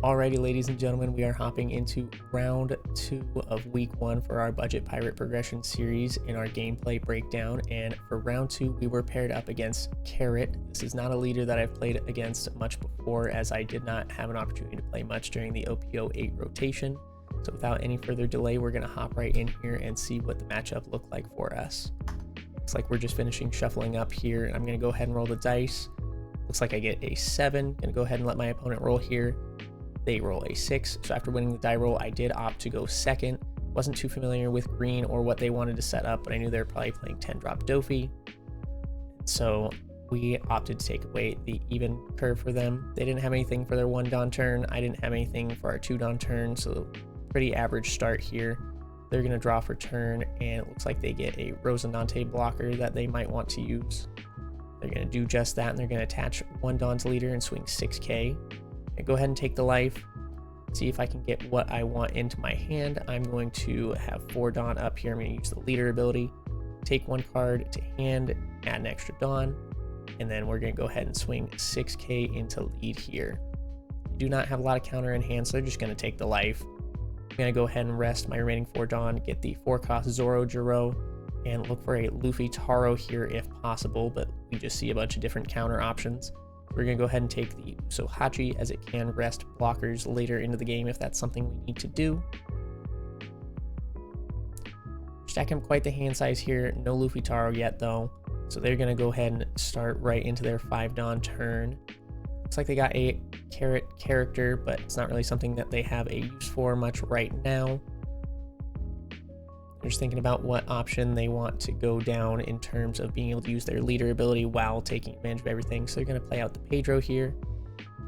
Alrighty, ladies and gentlemen, we are hopping into round 2 of week 1 for our budget pirate progression series in our gameplay breakdown. And for round 2, we were paired up against Carrot. This is not a leader that I've played against much before, as I did not have an opportunity to play much during the OPO8 rotation. So without any further delay, we're going to hop right in here and see what the matchup looked like for us. Looks like we're just finishing shuffling up here, and I'm going to go ahead and roll the dice. Looks like I get a 7. Going to go ahead and let my opponent roll here. They roll a 6, so after winning the die roll, I did opt to go second. Wasn't too familiar with green or what they wanted to set up, but I knew they were probably playing 10-drop Dofi. So we opted to take away the even curve for them. They didn't have anything for their 1 Dawn turn. I didn't have anything for our 2 Dawn turn, so pretty average start here. They're going to draw for turn, and it looks like they get a Rosinante blocker that they might want to use. They're going to do just that, and they're going to attach 1 Dawn to leader and swing 6k. And go ahead and take the life, see if I can get what I want into my hand. I'm going to have 4 Dawn up here. I'm going to use the leader ability, take 1 card to hand, add an extra Dawn, and then we're going to go ahead and swing 6k into lead here. I do not have a lot of counter in hand, so they're just going to take the life. I'm going to go ahead and rest my remaining 4 Dawn, get the 4-cost Zoro, and look for a Luffy Taro here if possible, but we just see a bunch of different counter options. We're going to go ahead and take the Sohachi, as it can rest blockers later into the game if that's something we need to do. Stacking up quite the hand size here. No Luffy Taro yet though, so they're going to go ahead and start right into their 5 Dawn turn. Looks like they got a Carrot character, but it's not really something that they have a use for much right now. They're just thinking about what option they want to go down in terms of being able to use their leader ability while taking advantage of everything. So they're going to play out the Pedro here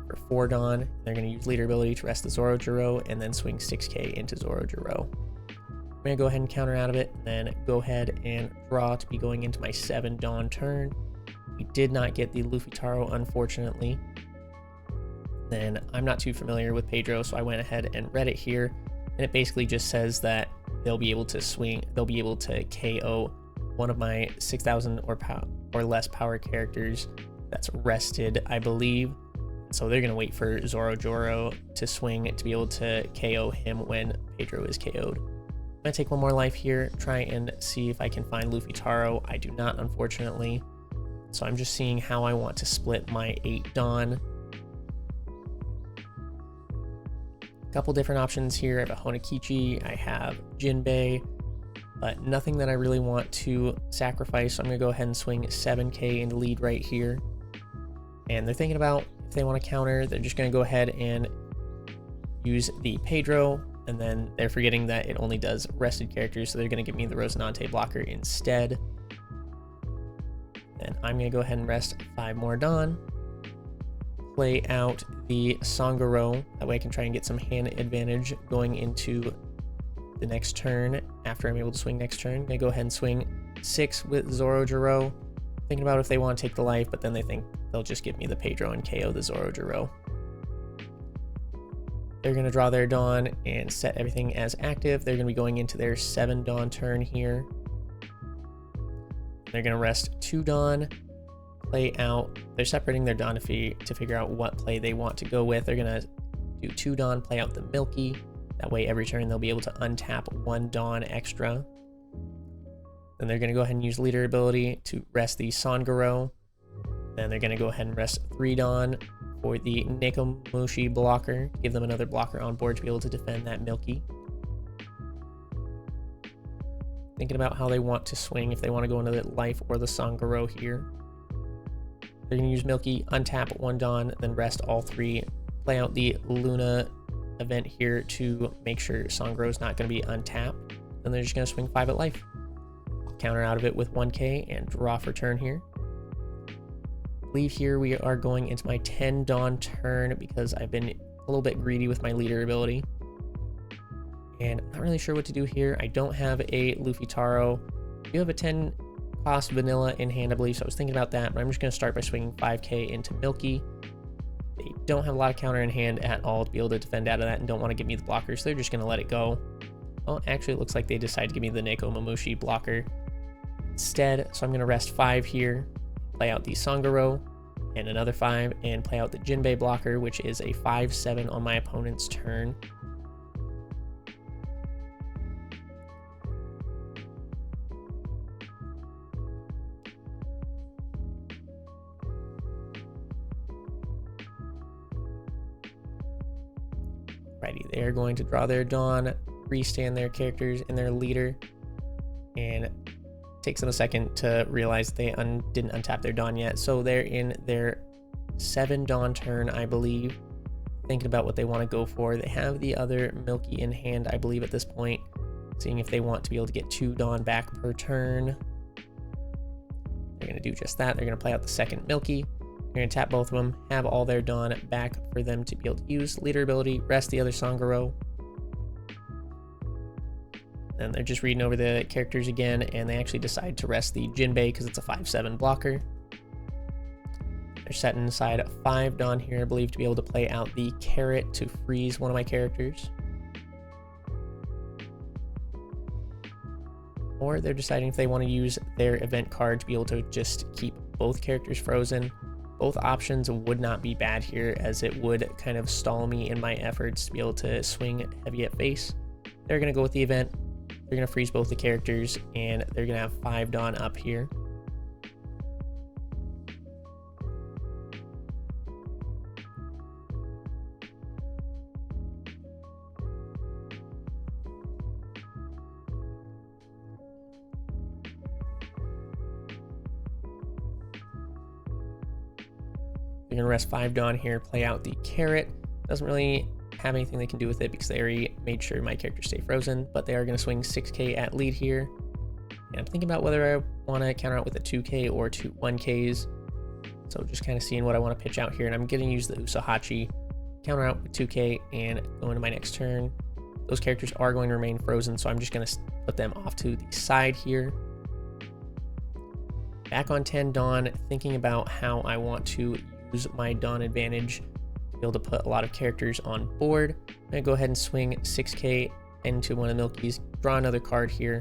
for 4 Dawn. They're going to use leader ability to rest the Zoro and then swing 6k into Zoro. I'm going to go ahead and counter out of it, and then go ahead and draw to be going into my 7 Dawn turn. We did not get the Luffy Taro, unfortunately. Then I'm not too familiar with Pedro, so I went ahead and read it here, and it basically just says that they'll be able to KO one of my 6,000 or less power characters that's rested, I believe. So they're going to wait for Zoro to swing to be able to KO him when Pedro is KO'd. I'm going to take 1 more life here, try and see if I can find Luffy Taro. I do not, unfortunately. So I'm just seeing how I want to split my 8 Dawn. Couple different options here. I have a Honokichi, I have Jinbei, but nothing that I really want to sacrifice. So I'm going to go ahead and swing 7k into lead right here. And they're thinking about if they want to counter, they're just going to go ahead and use the Pedro, and then they're forgetting that it only does rested characters, so they're going to give me the Rosinante blocker instead. Then I'm going to go ahead and rest 5 more Dawn. Play out the Sangoro, that way I can try and get some hand advantage going into the next turn. After I'm able to swing next turn, I'm gonna go ahead and swing 6 with Zoro. Thinking about if they want to take the life, but then they think they'll just give me the Pedro and KO the Zoro. They're gonna draw their Dawn and set everything as active. They're gonna be going into their 7 Dawn turn here. They're gonna rest 2 Dawn. Play out, they're separating their Dawn to figure out what play they want to go with. They're gonna do 2 Dawn, play out the Milky. That way every turn they'll be able to untap 1 Dawn extra. Then they're gonna go ahead and use leader ability to rest the Sangoro. Then they're gonna go ahead and rest 3 Dawn for the Nekomushi blocker, give them another blocker on board to be able to defend that Milky. Thinking about how they want to swing, if they want to go into the life or the Sangoro here. They're going to use Milky, untap 1 Dawn, then rest all 3. Play out the Luna event here to make sure Sangoro is not going to be untapped. Then they're just going to swing 5 at life. Counter out of it with 1k and draw for turn here. I believe here we are going into my 10 Dawn turn because I've been a little bit greedy with my leader ability. And I'm not really sure what to do here. I don't have a Luffy Taro. I do have a 10-cost vanilla in hand, I believe, so I was thinking about that, but I'm just going to start by swinging 5k into Milky. They don't have a lot of counter in hand at all to be able to defend out of that and don't want to give me the blocker, so they're just going to let it go. Well, actually, it looks like they decided to give me the Nekomushi blocker instead, so I'm going to rest 5 here, play out the Sangoro, and another 5, and play out the Jinbei blocker, which is a 5/7 on my opponent's turn. Righty, they are going to draw their Dawn, restand their characters and their leader, and takes them a second to realize they didn't untap their Dawn yet. So they're in their 7 Dawn turn, I believe, thinking about what they want to go for. They have the other Milky in hand, I believe, at this point, seeing if they want to be able to get 2 Dawn back per turn. They're going to do just that. They're going to play out the second Milky. They're going to tap both of them, have all their Dawn back for them to be able to use leader ability, rest the other Sanguro. Then they're just reading over the characters again, and they actually decide to rest the Jinbei because it's a 5/7 blocker. They're setting aside 5 Dawn here, I believe, to be able to play out the Carrot to freeze one of my characters. Or they're deciding if they want to use their event card to be able to just keep both characters frozen. Both options would not be bad here, as it would kind of stall me in my efforts to be able to swing heavy at face. They're going to go with the event. They're going to freeze both the characters, and they're going to have 5 Dawn up here. They're going to rest 5 Dawn here, play out the Carrot. Doesn't really have anything they can do with it because they already made sure my characters stay frozen, but they are going to swing 6k at lead here. And I'm thinking about whether I want to counter out with a 2k or 1ks. So just kind of seeing what I want to pitch out here, and I'm going to use the Usahachi, counter out with 2k, and go into my next turn. Those characters are going to remain frozen, so I'm just going to put them off to the side here. Back on 10 Dawn, thinking about how I want to use my Dawn advantage to be able to put a lot of characters on board. I'm going to go ahead and swing 6k into one of the Milkies, draw another card here,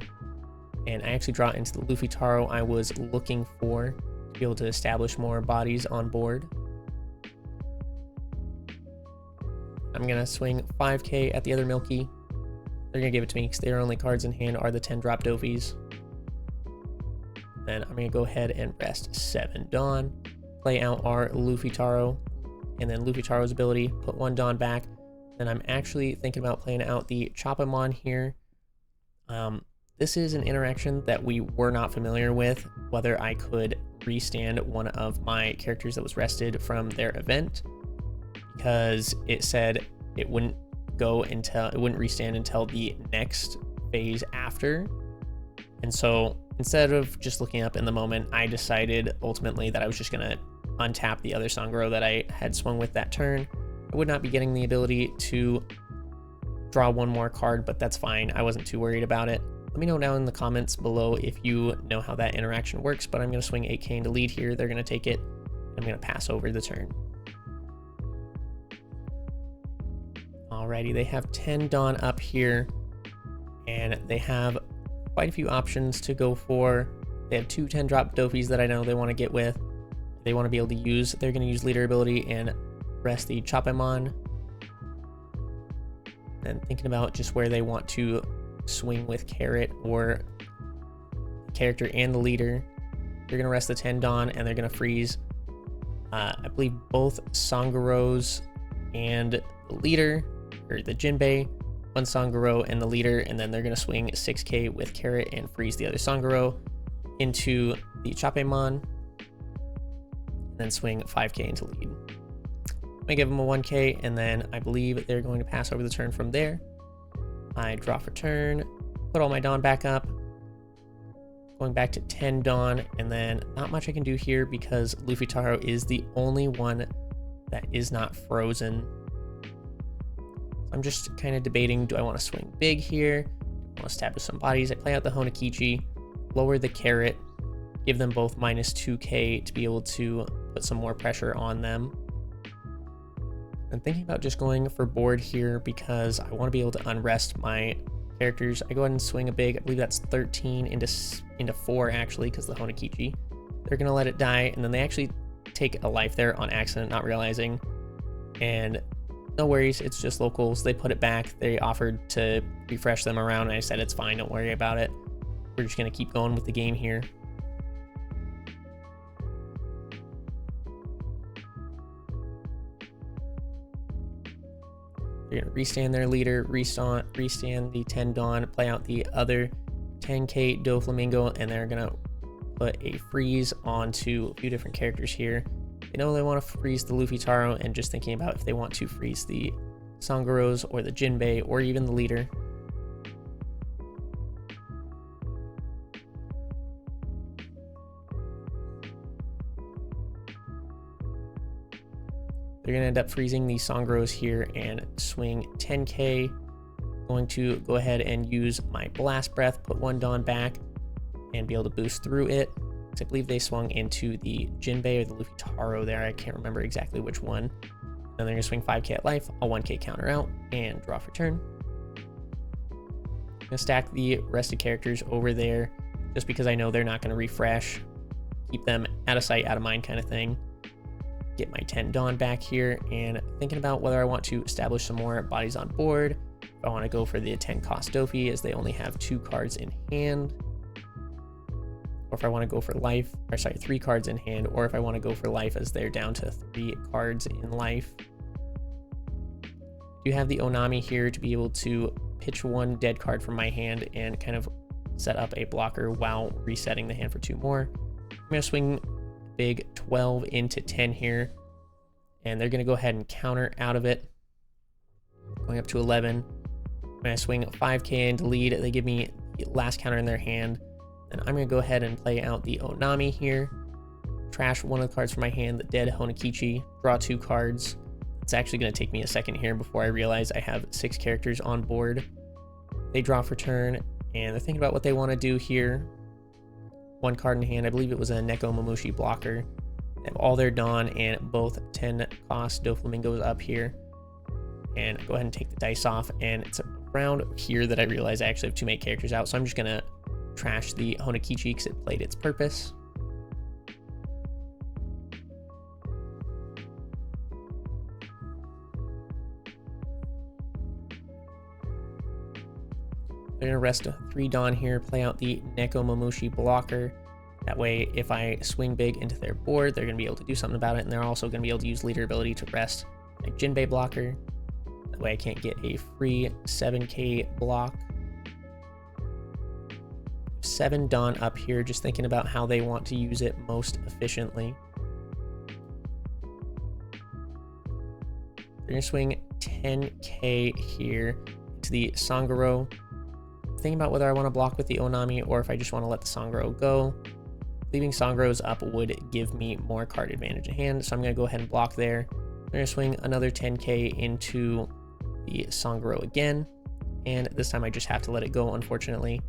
and I actually draw into the Luffy Taro I was looking for to be able to establish more bodies on board. I'm going to swing 5k at the other Milky. They're going to give it to me because their only cards in hand are the 10 drop Dophies. Then I'm going to go ahead and rest 7 Dawn, play out our Luffy Taro, and then Luffy Taro's ability, put 1 Dawn back. Then I'm actually thinking about playing out the Chopamon here. This is an interaction that we were not familiar with, whether I could restand one of my characters that was rested from their event, because it said it wouldn't restand until the next phase after. And so instead of just looking up in the moment, I decided ultimately that I was just going to untap the other Sanguro that I had swung with that turn. I would not be getting the ability to draw one more card, but that's fine. I wasn't too worried about it. Let me know down in the comments below if you know how that interaction works, but I'm going to swing 8k into lead here. They're going to take it. I'm going to pass over the turn. Alrighty, they have 10 Dawn up here, and they have quite a few options to go for. They have 2 10 drop Dophies that I know they want to get with. They want to be able to use, they're going to use leader ability and rest the Chopamon. And thinking about just where they want to swing with Carrot or the character and the leader. They're going to rest the 10 Dawn, and they're going to freeze, I believe, both Sanguros and the leader, or the Jinbei, 1 Sanguro and the leader, and then they're going to swing 6k with Carrot and freeze the other Sanguro into the Chopamon, and then swing 5k into lead. I'm going to give them a 1k, and then I believe they're going to pass over the turn from there. I draw for turn, put all my Dawn back up, going back to 10 Dawn, and then not much I can do here because Luffy Taro is the only one that is not frozen. I'm just kind of debating, do I want to swing big here? Do I want to establish some bodies? I play out the Honokichi, lower the Carrot, give them both minus 2k to be able to put some more pressure on them. I'm thinking about just going for board here because I want to be able to unrest my characters. I go ahead and swing a big, I believe that's 13 into 4 actually, because the Honokichi. They're going to let it die, and then they actually take a life there on accident, not realizing. And no worries, it's just locals. They put it back. They offered to refresh them around, and I said it's fine, don't worry about it. We're just going to keep going with the game here. They're going to restand their leader, restand the 10 Dawn, play out the other 10k Doflamingo, and they're going to put a freeze onto a few different characters here. They know they want to freeze the Luffy Taro, and just thinking about if they want to freeze the Sangoros or the Jinbei or even the leader. They're going to end up freezing the Sangoros here and swing 10k. Going to go ahead and use my Blast Breath, put 1 Dawn back, and be able to boost through it. I believe they swung into the Jinbei or the Luffy Taro there. I can't remember exactly which one. Then they're going to swing 5k at life, a 1k counter out, and draw for turn. I'm going to stack the rest of characters over there just because I know they're not going to refresh. Keep them out of sight, out of mind kind of thing. Get my 10 Dawn back here, and thinking about whether I want to establish some more bodies on board. If I want to go for the 10 cost Dofi, as they only have 2 cards in hand. Or if I want to go for life, or sorry, 3 cards in hand, or if I want to go for life as they're down to 3 cards in life. You have the Onami here to be able to pitch 1 dead card from my hand and kind of set up a blocker while resetting the hand for 2 more. I'm going to swing big 12 into 10 here, and they're going to go ahead and counter out of it, going up to 11. When I swing 5k into lead, they give me the last counter in their hand. And I'm going to go ahead and play out the Onami here, trash 1 of the cards from my hand, the dead Honokichi, draw 2 cards. It's actually going to take me a second here before I realize I have 6 characters on board. They draw for turn, and they're thinking about what they want to do here. 1 card in hand, I believe it was a Neko Momoshi blocker. They have all their Dawn and both 10 cost Doflamingos up here. And go ahead and take the dice off, and it's around here that I realize I actually have too many characters out, so I'm just going to trash the Honokichi because it played its purpose. They're going to rest 3 Dawn here, play out the Neko Momoshi blocker. That way, if I swing big into their board, they're going to be able to do something about it, and they're also going to be able to use leader ability to rest my Jinbei blocker. That way I can't get a free 7k block. 7 Dawn up here, just thinking about how they want to use it most efficiently. They're going to swing 10k here to the Sangoro. Thinking about whether I want to block with the Onami or if I just want to let the Sangoro go. Leaving Sangoros up would give me more card advantage in hand, so I'm going to go ahead and block there. I'm going to swing another 10k into the Sangoro again, and this time I just have to let it go, unfortunately.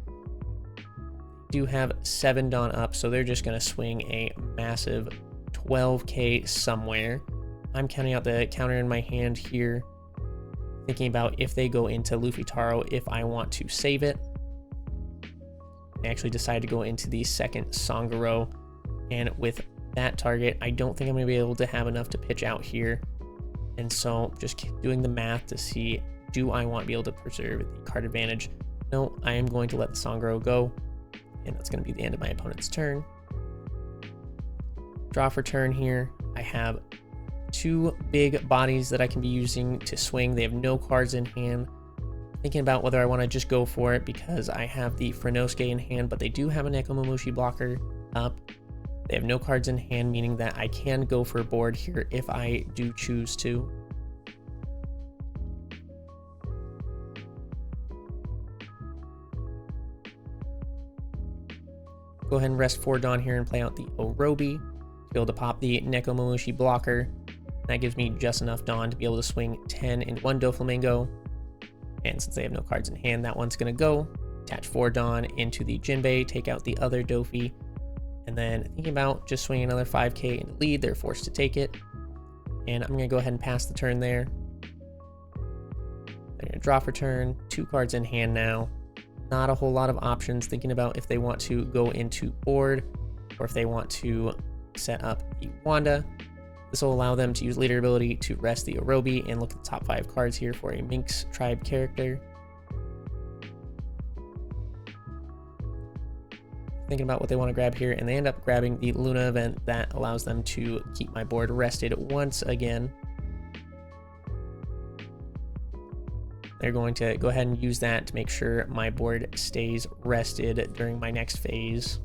Do have 7 Dawn up, so they're just going to swing a massive 12k somewhere. I'm counting out the counter in my hand here, thinking about if they go into Luffy Taro, if I want to save it. I actually decided to go into the second Sangoro, and with that target, I don't think I'm going to be able to have enough to pitch out here. And so just keep doing the math to see, do I want to be able to preserve the card advantage? No, I am going to let the Sangoro go. And that's going to be the end of my opponent's turn. Draw for turn here. I have 2 big bodies that I can be using to swing. They have no cards in hand. Thinking about whether I want to just go for it because I have the Frenosuke in hand, but they do have a Neko Momoshi blocker up. They have no cards in hand, meaning that I can go for a board here if I do choose to. Go ahead and rest 4 Dawn here and play out the Orobi to be able to pop the Neko Momoshi blocker. That gives me just enough Dawn to be able to swing 10 in 1 Doflamingo. And since they have no cards in hand, that one's going to go. Attach 4 Dawn into the Jinbei, take out the other Dofi. And then thinking about just swinging another 5k into lead, they're forced to take it. And I'm going to go ahead and pass the turn there. They're going to draw for turn, 2 cards in hand now. Not a whole lot of options, thinking about if they want to go into board or if they want to set up the Wanda. This will allow them to use leader ability to rest the Orobi and look at the top 5 cards here for a Minx tribe character. Thinking about what they want to grab here, and they end up grabbing the Luna event that allows them to keep my board rested once again. They're going to go ahead and use that to make sure my board stays rested during my next phase.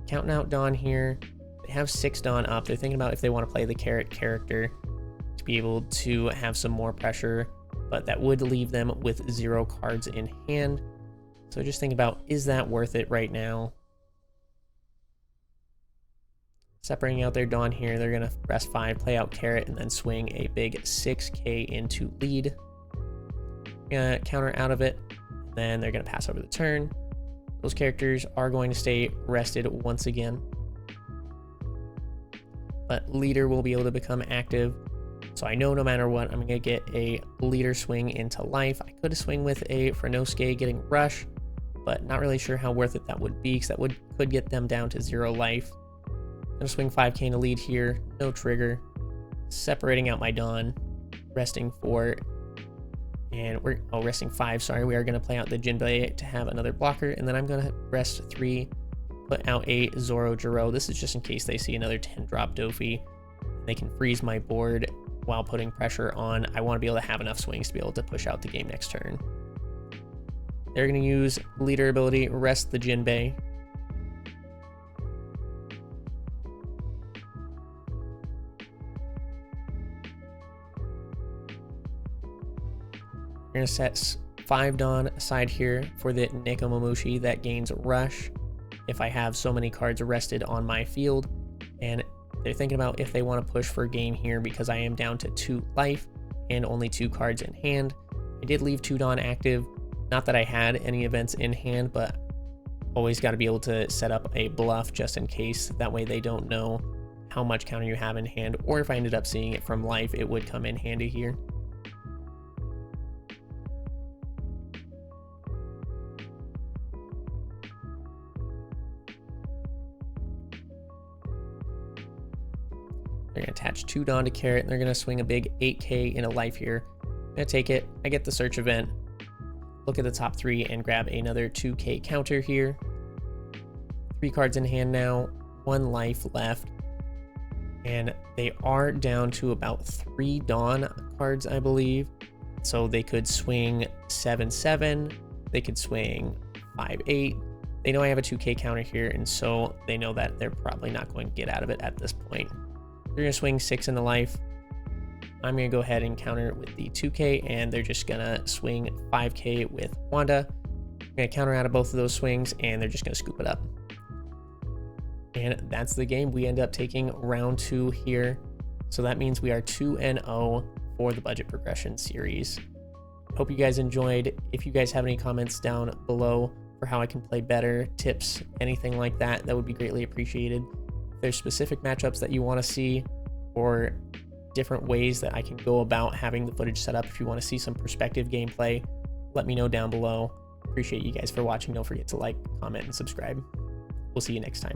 Counting out Dawn here. They have 6 Dawn up. They're thinking about if they want to play the Carrot character to be able to have some more pressure, but that would leave them with 0 cards in hand. So just think about, is that worth it right now? Separating out their Dawn here, they're going to rest 5, play out Carrot, and then swing a big 6k into lead. Gonna counter out of it, then they're going to pass over the turn. Those characters are going to stay rested once again. But leader will be able to become active. So I know no matter what, I'm going to get a leader swing into life. I could swing with a Frenosuke getting rush, but not really sure how worth it that would be, because that could get them down to 0 life. I'm going to swing 5k into lead here, no trigger. Separating out my Dawn, resting 4, and we're resting 5, sorry. We are going to play out the Jinbei to have another blocker, and then I'm going to rest 3, put out a Zoro. This is just in case they see another 10-drop Dofi. They can freeze my board while putting pressure on. I want to be able to have enough swings to be able to push out the game next turn. They're going to use leader ability, rest the Jinbei. We're going to set 5 Dawn aside here for the Nekomamushi that gains rush if I have so many cards rested on my field. And they're thinking about if they want to push for game here because I am down to 2 life and only 2 cards in hand. I did leave 2 Dawn active. Not that I had any events in hand, but always got to be able to set up a bluff just in case. That way they don't know how much counter you have in hand, or if I ended up seeing it from life, it would come in handy here. They're going to attach 2 Dawn to Carrot, and they're going to swing a big 8k in a life here. I'm going to take it. I get the search event. Look at the top 3 and grab another 2k counter here. 3 cards in hand now, 1 life left. And they are down to about 3 Dawn cards, I believe. So they could swing 7-7. They could swing 5-8. They know I have a 2k counter here, and so they know that they're probably not going to get out of it at this point. They're going to swing 6 in the life. I'm going to go ahead and counter with the 2k, and they're just going to swing 5k with Wanda. I'm going to counter out of both of those swings, and they're just going to scoop it up. And that's the game. We end up taking round 2 here. So that means we are 2-0 for the budget progression series. Hope you guys enjoyed. If you guys have any comments down below for how I can play better, tips, anything like that, that would be greatly appreciated. If there's specific matchups that you want to see, or different ways that I can go about having the footage set up, if you want to see some perspective gameplay, let me know down below. Appreciate you guys for watching. Don't forget to like, comment, and subscribe. We'll see you next time.